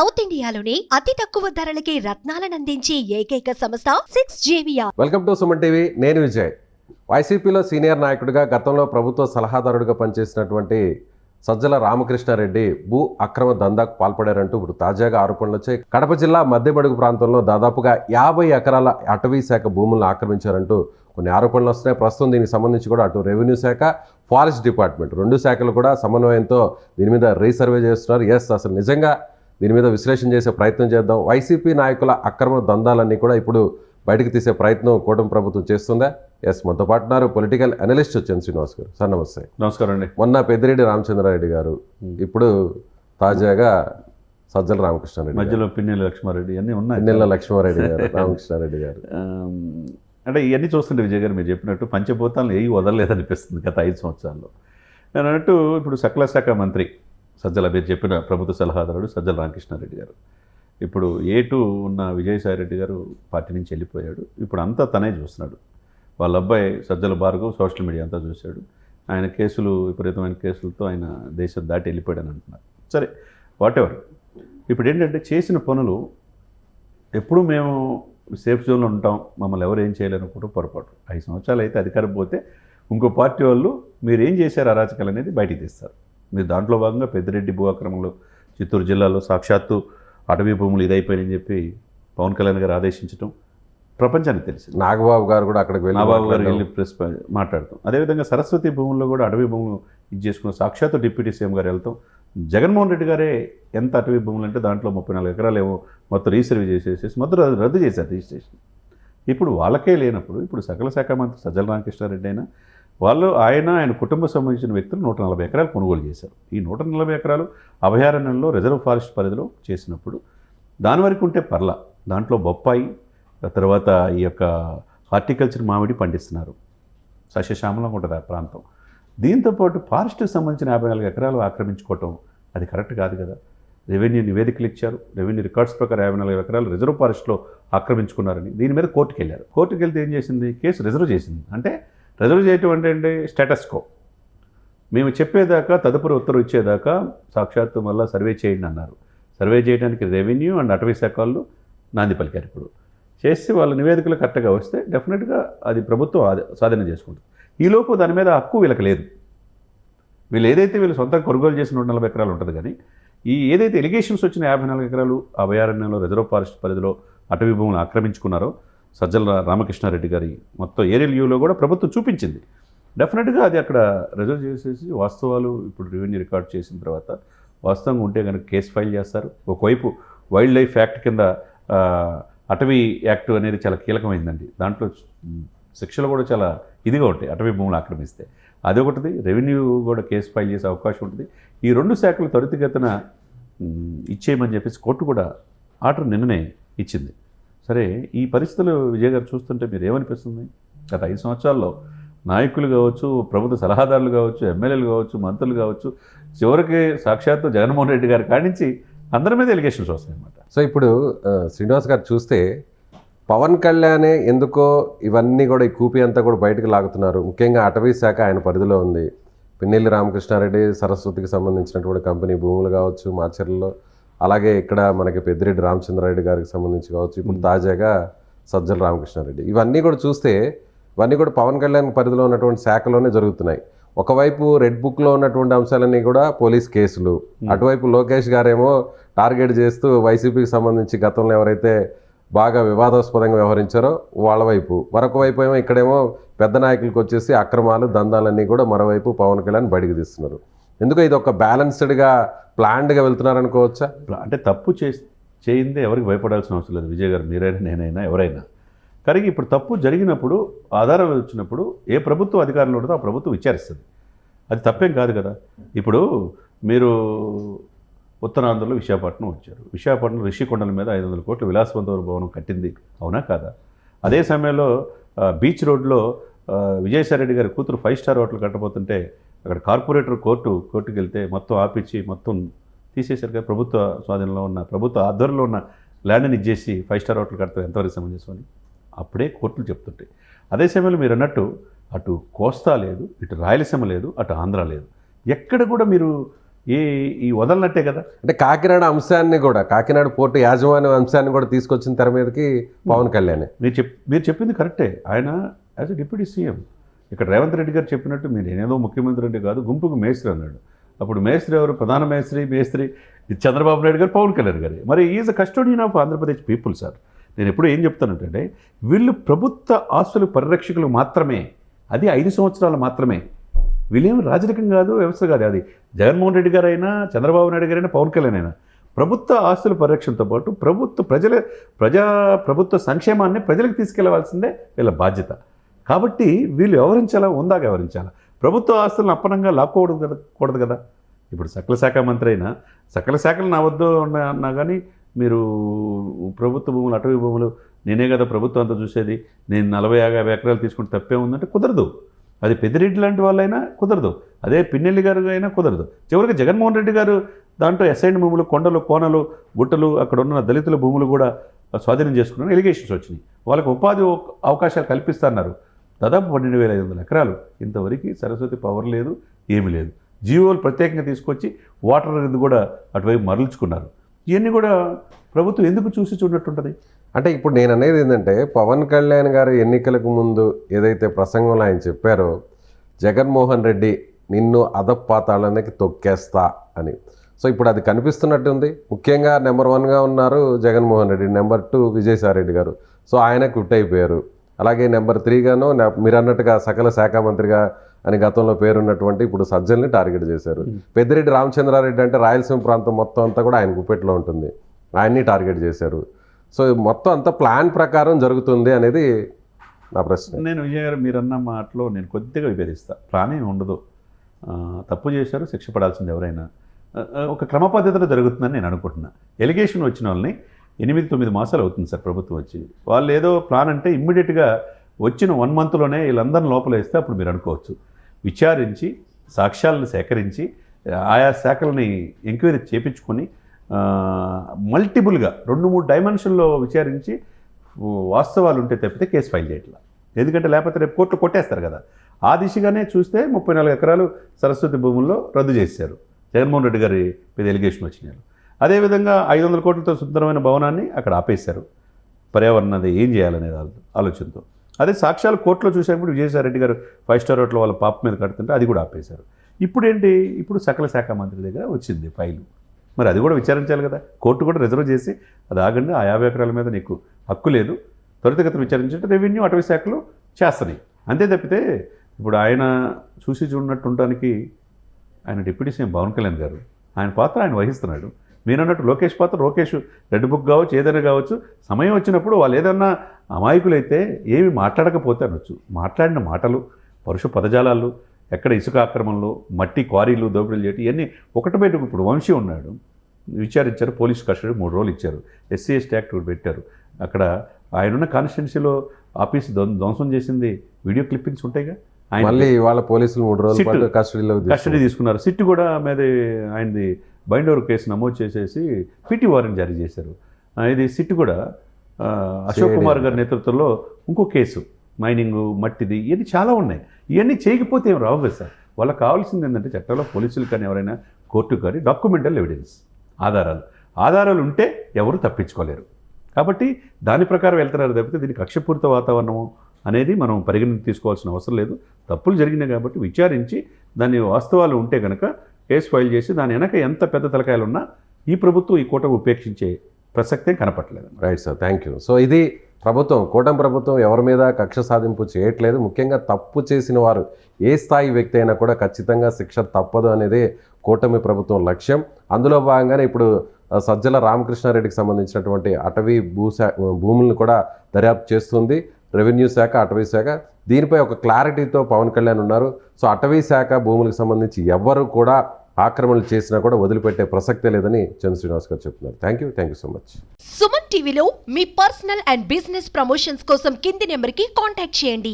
South ఇండియాలోని అతి తక్కువ ధరలకి రత్నాలనందించే ఏకైక సంస్థ 6JVR. Welcome to Suman TV. నేను విజయ్. వైసీపీలో సీనియర్ నాయకుడిగా గతంలో ప్రభుత్వ సలహాదారుడిగా పనిచేసినటువంటి సజ్జల రామకృష్ణారెడ్డి భూ అక్రమ దందాకు పాల్పడారంటూ ఇప్పుడు తాజాగా ఆరోపణలు వచ్చాయి. కడప జిల్లా మధ్యమడుగు ప్రాంతంలో దాదాపుగా 50 ఎకరాల అటవీ శాఖ భూములను ఆక్రమించారంటూ కొన్ని ఆరోపణలు వస్తున్నాయి. ప్రస్తుతం దీనికి సంబంధించి కూడా అటు రెవెన్యూ శాఖ, ఫారెస్ట్ డిపార్ట్మెంట్ రెండు శాఖలు కూడా సమన్వయంతో దీని మీద రీసర్వే చేస్తున్నారు. అసలు నిజంగా దీని మీద విశ్లేషణ చేసే ప్రయత్నం చేద్దాం. వైసీపీ నాయకుల అక్రమ దందాలన్నీ కూడా ఇప్పుడు బయటకు తీసే ప్రయత్నం కూటమి ప్రభుత్వం చేస్తుందా? మనతో పాటు ఉన్నారు పొలిటికల్ అనలిస్ట్ చంద్ర శ్రీనివాస్ గారు. సార్ నమస్తే. నమస్కారం అండి. మొన్న పెద్దిరెడ్డి రామచంద్రారెడ్డి గారు, ఇప్పుడు తాజాగా సజ్జల రామకృష్ణారెడ్డి, మధ్యలో పిన్నెల లక్ష్మారెడ్డి అన్నీ ఉన్నాయి. పిన్నెల లక్ష్మారెడ్డి గారు, రామకృష్ణారెడ్డి గారు. అంటే ఇవన్నీ చూస్తుంటే విజయ్ గారు మీరు చెప్పినట్టు పంచభూతాలను ఏవి వదలలేదనిపిస్తుంది గత 5 సంవత్సరాల్లో. నేను అన్నట్టు ఇప్పుడు సకల శాఖ మంత్రి సజ్జల మీరు చెప్పిన ప్రభుత్వ సలహాదారుడు సజ్జల రామకృష్ణారెడ్డి గారు, ఇప్పుడు A2 ఉన్న విజయసాయిరెడ్డి గారు పార్టీ నుంచి వెళ్ళిపోయాడు. ఇప్పుడు అంతా తనే చూస్తున్నాడు. వాళ్ళ అబ్బాయి సజ్జల భార్గవ్ సోషల్ మీడియా అంతా చూశాడు. ఆయన కేసులు, విపరీతమైన కేసులతో ఆయన దేశం దాటి వెళ్ళిపోయాడని అంటున్నారు. సరే, వాటెవర్. ఇప్పుడు ఏంటంటే చేసిన పనులు ఎప్పుడు మేము సేఫ్ జోన్లో ఉంటాం, మమ్మల్ని ఎవరు ఏం చేయలేనుకుంటూ పొరపాటు. 5 సంవత్సరాలు అయితే అధికారం పోతే ఇంకో పార్టీ వాళ్ళు మీరు ఏం చేశారు అరాచకాలు అనేది బయటికి తీస్తారు. మీరు దాంట్లో భాగంగా పెద్దిరెడ్డి భూ అక్రమంలో చిత్తూరు జిల్లాలో సాక్షాత్తు అటవీ భూములు ఇదైపోయాయని చెప్పి పవన్ కళ్యాణ్ గారు ఆదేశించడం ప్రపంచానికి తెలిసింది. నాగబాబు గారు కూడా అక్కడికి వెళ్ళి ప్రెస్ మాట్లాడతాం. అదేవిధంగా సరస్వతి భూముల్లో కూడా అటవీ భూములు ఇది చేసుకున్న సాక్షాత్తు డిప్యూటీ సీఎం గారు వెళ్తాం. జగన్మోహన్ రెడ్డి గారే ఎంత అటవీ భూములు అంటే దాంట్లో 34 ఎకరాలు ఏమో మొత్తం రీసర్వే చేసేసి మొత్తం రద్దు చేశారు రిజిస్ట్రేషన్. ఇప్పుడు వాళ్ళకే లేనప్పుడు ఇప్పుడు సకల శాఖ మంత్రి సజ్జల రామకృష్ణారెడ్డి అయినా ఆయన కుటుంబ సంబంధించిన వ్యక్తులు 140 ఎకరాలు కొనుగోలు చేశారు. ఈ 140 ఎకరాలు అభయారణ్యంలో రిజర్వ్ ఫారెస్ట్ పరిధిలో చేసినప్పుడు దాని వరకు ఉంటే పర్ల, దాంట్లో బొప్పాయి, తర్వాత ఈ యొక్క హార్టికల్చర్ మామిడి పండిస్తున్నారు. సస్యశ్యామలంగా ఉంటుంది ఆ ప్రాంతం. దీంతోపాటు ఫారెస్ట్కి సంబంధించిన 54 ఎకరాలు ఆక్రమించుకోవటం అది కరెక్ట్ కాదు కదా. రెవెన్యూ నివేదికలు ఇచ్చారు. రెవెన్యూ రికార్డ్స్ ప్రకారం 54 ఎకరాలు రిజర్వ్ ఫారెస్ట్లో ఆక్రమించుకున్నారని దీని మీద కోర్టుకు వెళ్ళారు. కోర్టుకు వెళ్తే ఏం చేసింది, కేసు రిజర్వ్ చేసింది. అంటే రిజర్వ్ చేయటం అంటే స్టేటస్ కో, మేము చెప్పేదాకా తదుపరి ఉత్తర్వు ఇచ్చేదాకా సాక్షాత్తు మళ్ళీ సర్వే చేయండి అన్నారు. సర్వే చేయడానికి రెవెన్యూ అండ్ అటవీ శాఖలు నాంది పలికారు. ఇప్పుడు చేసి వాళ్ళ నివేదికలు కరెక్ట్గా వస్తే డెఫినెట్గా అది ప్రభుత్వం స్వాధీనం చేసుకుంటుంది. ఈలోపు దాని మీద హక్కు వీళ్ళకి లేదు. వీళ్ళు సొంతంగా కొనుగోలు చేసిన 140 ఎకరాలు ఉంటుంది. కానీ ఏదైతే ఎలిగేషన్స్ వచ్చిన 54 ఎకరాలు అభయారణ్యంలో రిజర్వ్ ఫారెస్ట్ పరిధిలో అటవీ భూములు ఆక్రమించుకున్నారో సజ్జల రామకృష్ణారెడ్డి గారి మొత్తం ఏరియల్ వ్యూలో కూడా ప్రభుత్వం చూపించింది. డెఫినెట్గా అది అక్కడ రిజర్వ్ చేసేసి వాస్తవాలు ఇప్పుడు రెవెన్యూ రికార్డ్ చేసిన తర్వాత వాస్తవంగా ఉంటే కనుక కేసు ఫైల్ చేస్తారు. ఒకవైపు వైల్డ్ లైఫ్ యాక్ట్ కింద అటవీ యాక్ట్ అనేది చాలా కీలకమైందండి. దాంట్లో శిక్షలు కూడా చాలా ఇదిగా ఉంటాయి అటవీ భూములు ఆక్రమిస్తే. అదొకటిది. రెవెన్యూ కూడా కేసు ఫైల్ చేసే అవకాశం ఉంటుంది. ఈ 2 శాఖలు త్వరితగతిన ఇచ్చేయమని చెప్పేసి కోర్టు కూడా ఆర్డర్ నిన్ననే ఇచ్చింది. సరే, ఈ పరిస్థితులు విజయ్ గారు చూస్తుంటే మీరు ఏమనిపిస్తుంది? గత 5 సంవత్సరాల్లో నాయకులు కావచ్చు, ప్రభుత్వ సలహాదారులు కావచ్చు, ఎమ్మెల్యేలు కావచ్చు, మంత్రులు కావచ్చు, చివరికి సాక్షాత్తు జగన్మోహన్ రెడ్డి గారి కాడించి అందరి మీద ఎలిగేషన్స్ వస్తాయన్నమాట. సో ఇప్పుడు శ్రీనివాస్ గారు చూస్తే పవన్ కళ్యాణే ఎందుకో ఇవన్నీ కూడా ఈ కూపి అంతా కూడా బయటకు లాగుతున్నారు. ముఖ్యంగా అటవీ శాఖ ఆయన పరిధిలో ఉంది. పిన్నెల్లి రామకృష్ణారెడ్డి సరస్వతికి సంబంధించినటువంటి కంపెనీ భూములు కావచ్చు మాచర్లలో, అలాగే ఇక్కడ మనకి పెద్దిరెడ్డి రామచంద్రారెడ్డి గారికి సంబంధించి కావచ్చు, ఇప్పుడు తాజాగా సజ్జల రామకృష్ణారెడ్డి, ఇవన్నీ కూడా చూస్తే ఇవన్నీ కూడా పవన్ కళ్యాణ్ పరిధిలో ఉన్నటువంటి శాఖలోనే జరుగుతున్నాయి. ఒకవైపు రెడ్ బుక్లో ఉన్నటువంటి అంశాలన్నీ కూడా పోలీస్ కేసులు, అటువైపు లోకేష్ గారేమో టార్గెట్ చేస్తూ వైసీపీకి సంబంధించి గతంలో ఎవరైతే బాగా వివాదాస్పదంగా వ్యవహరించారో వాళ్ళ వైపు, మరొక వైపు ఏమో ఇక్కడేమో పెద్ద నాయకులకు వచ్చేసి అక్రమాలు దందాలన్నీ కూడా మరోవైపు పవన్ కళ్యాణ్ బయటకు తీస్తున్నారు. ఎందుకో ఇది ఒక బ్యాలెన్స్డ్గా ప్లాన్డ్గా వెళ్తున్నారనుకోవచ్చా? అంటే తప్పు చేయిందే ఎవరికి భయపడాల్సిన అవసరం లేదు విజయ్ గారు, మీరైనా నేనైనా ఎవరైనా. కానీ ఇప్పుడు తప్పు జరిగినప్పుడు ఆధారాలు వచ్చినప్పుడు ఏ ప్రభుత్వం అధికారంలో ఉంటుందో ఆ ప్రభుత్వం విచారిస్తుంది. అది తప్పేం కాదు కదా. ఇప్పుడు మీరు ఉత్తరాంధ్రలో విశాఖపట్నం వచ్చారు. విశాఖపట్నం రిషికొండల మీద 500 కోట్ల విలాసవంతమైన భవనం కట్టింది, అవునా కాదా? అదే సమయంలో బీచ్ రోడ్లో విజయసాయిరెడ్డి గారి కూతురు 5 స్టార్ హోటల్ కట్టబోతుంటే అక్కడ కార్పొరేటర్ కోర్టుకు వెళ్తే మొత్తం ఆపించి మొత్తం తీసేశారు కదా. ప్రభుత్వ స్వాధీనంలో ఉన్న, ప్రభుత్వ ఆధ్వర్యంలో ఉన్న ల్యాండ్ని ఇచ్చేసి 5 స్టార్ హోటల్ కడతారు ఎంతవరకు సమంజసం అని అప్పుడే కోర్టులు చెప్తుంటాయి. అదే సమయంలో మీరు అన్నట్టు అటు కోస్తా లేదు, ఇటు రాయలసీమ లేదు, అటు ఆంధ్ర లేదు. ఎక్కడ కూడా మీరు ఈ వదలనట్టే కదా. అంటే కాకినాడ అంశాన్ని కూడా, కాకినాడ పోర్టు యాజమాన్య అంశాన్ని కూడా తీసుకొచ్చిన తెర మీదకి పవన్ కళ్యాణ్. మీరు చెప్పింది కరెక్టే. ఆయన యాజ్ ఎ డిప్యూటీ సీఎం ఇక్కడ రేవంత్ రెడ్డి గారు చెప్పినట్టు మీరు నేనేదో ముఖ్యమంత్రి అంటే కాదు, గుంపుకు మేస్త్రి అన్నాడు. అప్పుడు మేస్త్రి ఎవరు? ప్రధాన మేస్త్రి చంద్రబాబు నాయుడు గారు, పవన్ కళ్యాణ్ గారు. మరి is a custodian of Andhra Pradesh people sir. నేను ఎప్పుడు ఏం చెప్తానంటే, వీళ్ళు ప్రభుత్వ ఆస్తుల పరిరక్షకులు మాత్రమే, అది 5 సంవత్సరాలు మాత్రమే. వీళ్ళేమి రాజరికం కాదు, వ్యవస్థ కాదు. అది జగన్మోహన్ రెడ్డి గారైనా, చంద్రబాబు నాయుడు గారైనా, పవన్ కళ్యాణ్ అయినా ప్రభుత్వ ఆస్తుల పరిరక్షణతో పాటు ప్రభుత్వ సంక్షేమాన్ని ప్రజలకు తీసుకెళ్లవలసిందే వీళ్ళ బాధ్యత. కాబట్టి వీళ్ళు వ్యవహరించాలా, ఉందాక వ్యవహరించాలా. ప్రభుత్వ ఆస్తులను అప్పనంగా లాక్కోకూడదు కదా. ఇప్పుడు సకల శాఖ మంత్రి అయినా, సకల శాఖలు నా వద్ద అన్నా కానీ, మీరు ప్రభుత్వ భూములు, అటవీ భూములు నేనే కదా ప్రభుత్వం అంతా చూసేది, నేను 40-50 ఎకరాలు తీసుకుంటే తప్పే ఉందంటే కుదరదు. అది పెద్దిరెడ్డి లాంటి వాళ్ళైనా కుదరదు, అదే పిన్నెల్లి గారు అయినా కుదరదు. చివరికి జగన్మోహన్ రెడ్డి గారు దాంట్లో అసైన్ భూములు, కొండలు, కోనలు, గుట్టలు, అక్కడ ఉన్న దళితుల భూములు కూడా స్వాధీనం చేసుకున్నాను ఎలిగేషన్స్ వచ్చినాయి. వాళ్ళకి ఉపాధి అవకాశాలు కల్పిస్తున్నారు. దాదాపు 12,500 ఎకరాలు. ఇంతవరకు సరస్వతి పవర్ లేదు, ఏమీ లేదు. జీవోలు ప్రత్యేకంగా తీసుకొచ్చి వాటర్ అనేది కూడా అటువైపు మరల్చుకున్నారు. ఇవన్నీ కూడా ప్రభుత్వం ఎందుకు చూసి చూడనట్టుంటుంది? అంటే ఇప్పుడు నేను అనేది ఏంటంటే, పవన్ కళ్యాణ్ గారు ఎన్నికలకు ముందు ఏదైతే ప్రసంగంలో ఆయన చెప్పారో, జగన్మోహన్ రెడ్డి నిన్ను అధపాతాళానికి తొక్కేస్తా అని. సో ఇప్పుడు అది కనిపిస్తున్నట్టుంది. ముఖ్యంగా నెంబర్ 1గా ఉన్నారు జగన్మోహన్ రెడ్డి, నెంబర్ 2 విజయసాయిరెడ్డి గారు. సో ఆయన క్విట్ అయిపోయారు. అలాగే నెంబర్ 3గాను మీరు అన్నట్టుగా సకల శాఖ మంత్రిగా అని గతంలో పేరున్నటువంటి ఇప్పుడు సజ్జల్ని టార్గెట్ చేశారు. పెద్దిరెడ్డి రామచంద్రారెడ్డి అంటే రాయలసీమ ప్రాంతం మొత్తం అంతా కూడా ఆయన గుప్పెట్లో ఉంటుంది, ఆయన్ని టార్గెట్ చేశారు. సో మొత్తం అంతా ప్లాన్ ప్రకారం జరుగుతుంది అనేది నా ప్రశ్న. నేను విజయ్ గారు మీరన్న మాటలో నేను కొద్దిగా విభేదిస్తా. ప్లాన్ ఏమి ఉండదు. తప్పు చేశారు, శిక్ష పడాల్సింది ఎవరైనా. ఒక క్రమ పద్ధతిలో జరుగుతుందని నేను అనుకుంటున్నా. ఎలిగేషన్ వచ్చిన వాళ్ళని 8-9 మాసాలు అవుతుంది సార్ ప్రభుత్వం వచ్చి. వాళ్ళు ఏదో ప్లాన్ అంటే ఇమ్మీడియట్గా వచ్చిన 1 మంత్లోనే వీళ్ళందరిని లోపల వేస్తే అప్పుడు మీరు అనుకోవచ్చు. విచారించి, సాక్ష్యాలను సేకరించి, ఆయా శాఖలని ఎంక్వైరీ చేపించుకొని మల్టిపుల్గా 2-3 డైమెన్షన్లో విచారించి వాస్తవాలు ఉంటే తప్పితే కేసు ఫైల్ చేయట్లా. ఎందుకంటే లేకపోతే రేపు కోర్టులో కొట్టేస్తారు కదా. ఆ దిశగానే చూస్తే 34 ఎకరాలు సరస్వతి భూముల్లో రద్దు చేశారు. జగన్మోహన్ రెడ్డి గారి మీద ఎలిగేషన్ వచ్చినారు. అదేవిధంగా 500 కోట్లతో సుందరమైన భవనాన్ని అక్కడ ఆపేశారు. పర్యావరణాన్ని ఏం చేయాలనే ఆలోచనతో. అదే సాక్ష్యాలు కోర్టులో చూసేప్పుడు విజయసాయిరెడ్డి గారు 5 స్టార్ హోటల్ వాళ్ళ పాప మీద కడుతుంటే అది కూడా ఆపేశారు. ఇప్పుడు ఏంటి, ఇప్పుడు సకల శాఖ మంత్రి దగ్గర వచ్చింది ఫైలు. మరి అది కూడా విచారించాలి కదా. కోర్టు కూడా రిజర్వ్ చేసి అది ఆగండి, ఆ 50 ఎకరాల మీద నీకు హక్కు లేదు, త్వరితగతిన విచారించే రెవెన్యూ, అటవీ శాఖలు చేస్తున్నాయి. అంతే తప్పితే ఇప్పుడు ఆయన చూసి చూడనట్టుండటానికి ఆయన డిప్యూటీ సీఎం పవన్ కళ్యాణ్ గారు ఆయన పాత్ర ఆయన వహిస్తున్నాడు. మీరన్నట్టు లోకేష్ పాత్ర, లోకేష్ రెడ్ బుక్ కావచ్చు, ఏదైనా కావచ్చు. సమయం వచ్చినప్పుడు వాళ్ళు ఏదన్నా అమాయకులైతే ఏమి మాట్లాడకపోతే అనొచ్చు. మాట్లాడిన మాటలు, పరుష పదజాలాలు, ఎక్కడ ఇసుక ఆక్రమణలు, మట్టి క్వారీలు, దోపిడీలు చేయటం, ఇవన్నీ ఒకటి బయట. ఇప్పుడు వంశీ ఉన్నాడు, విచారించారు, పోలీసు కస్టడీ 3 రోజులు ఇచ్చారు, SC/ST యాక్ట్ పెట్టారు. అక్కడ ఆయనున్న కాన్స్టిట్యున్సీలో ఆఫీస్ ధ్వంసం చేసింది వీడియో క్లిప్పింగ్స్ ఉంటాయిగా. మళ్ళీ వాళ్ళ పోలీసులు 3 రోజుల పాటు కస్టడీ తీసుకున్నారు. సిట్ కూడా మీద ఆయనది బైండ్ ఓవర్ కేసు నమోదు చేసేసి PT వారెంట్ జారీ చేశారు. ఇది సిట్ కూడా అశోక్ కుమార్ గారి నేతృత్వంలో ఇంకో కేసు, మైనింగ్, మట్టిది, ఇవన్నీ చాలా ఉన్నాయి. ఇవన్నీ చేయకపోతే ఏం రావు కదా సార్. వాళ్ళకి కావాల్సింది ఏంటంటే చట్టంలో పోలీసులు కానీ ఎవరైనా కోర్టు కానీ డాక్యుమెంటల్ ఎవిడెన్స్, ఆధారాలు ఉంటే ఎవరు తప్పించుకోలేరు. కాబట్టి దాని ప్రకారం వెళ్తున్నారు తప్పితే దీనికి కక్షపూరిత వాతావరణము అనేది మనం పరిగణన తీసుకోవాల్సిన అవసరం లేదు. తప్పులు జరిగినాయి కాబట్టి విచారించి దాని వాస్తవాలు ఉంటే కనుక కేసు ఫైల్ చేసి దాని వెనక ఎంత పెద్ద తలకాయలు ఉన్నా ఈ ప్రభుత్వం, ఈ కూటమి ఉపేక్షించే ప్రసక్తే కనపట్లేదు. Right sir, thank you. So ఇది ప్రభుత్వం, కూటమి ప్రభుత్వం ఎవరి మీద కక్ష సాధింపు చేయట్లేదు. ముఖ్యంగా తప్పు చేసిన వారు ఏ స్థాయి వ్యక్తి అయినా కూడా ఖచ్చితంగా శిక్ష తప్పదు అనేది కూటమి ప్రభుత్వం లక్ష్యం. అందులో భాగంగానే ఇప్పుడు సజ్జల రామకృష్ణారెడ్డికి సంబంధించినటువంటి అటవీ భూములను కూడా దర్యాప్తు చేస్తుంది రెవెన్యూ శాఖ, అటవీ శాఖ. దీనిపై ఒక క్లారిటీతో పవన్ కళ్యాణ్ ఉన్నారు. సో అటవీ శాఖ భూములకు సంబంధించి ఎవరు కూడా ఆక్రమణలు చేసినా కూడా వదిలిపెట్టే ప్రసక్తే లేదని చంద్ర శ్రీనివాస్ గారు చెప్తున్నారు. Thank you so much. Suman టీవీలో మీ పర్సనల్ అండ్ బిజినెస్ ప్రమోషన్స్ కోసం కింది నెంబర్కి కాంటాక్ట్ చేయండి.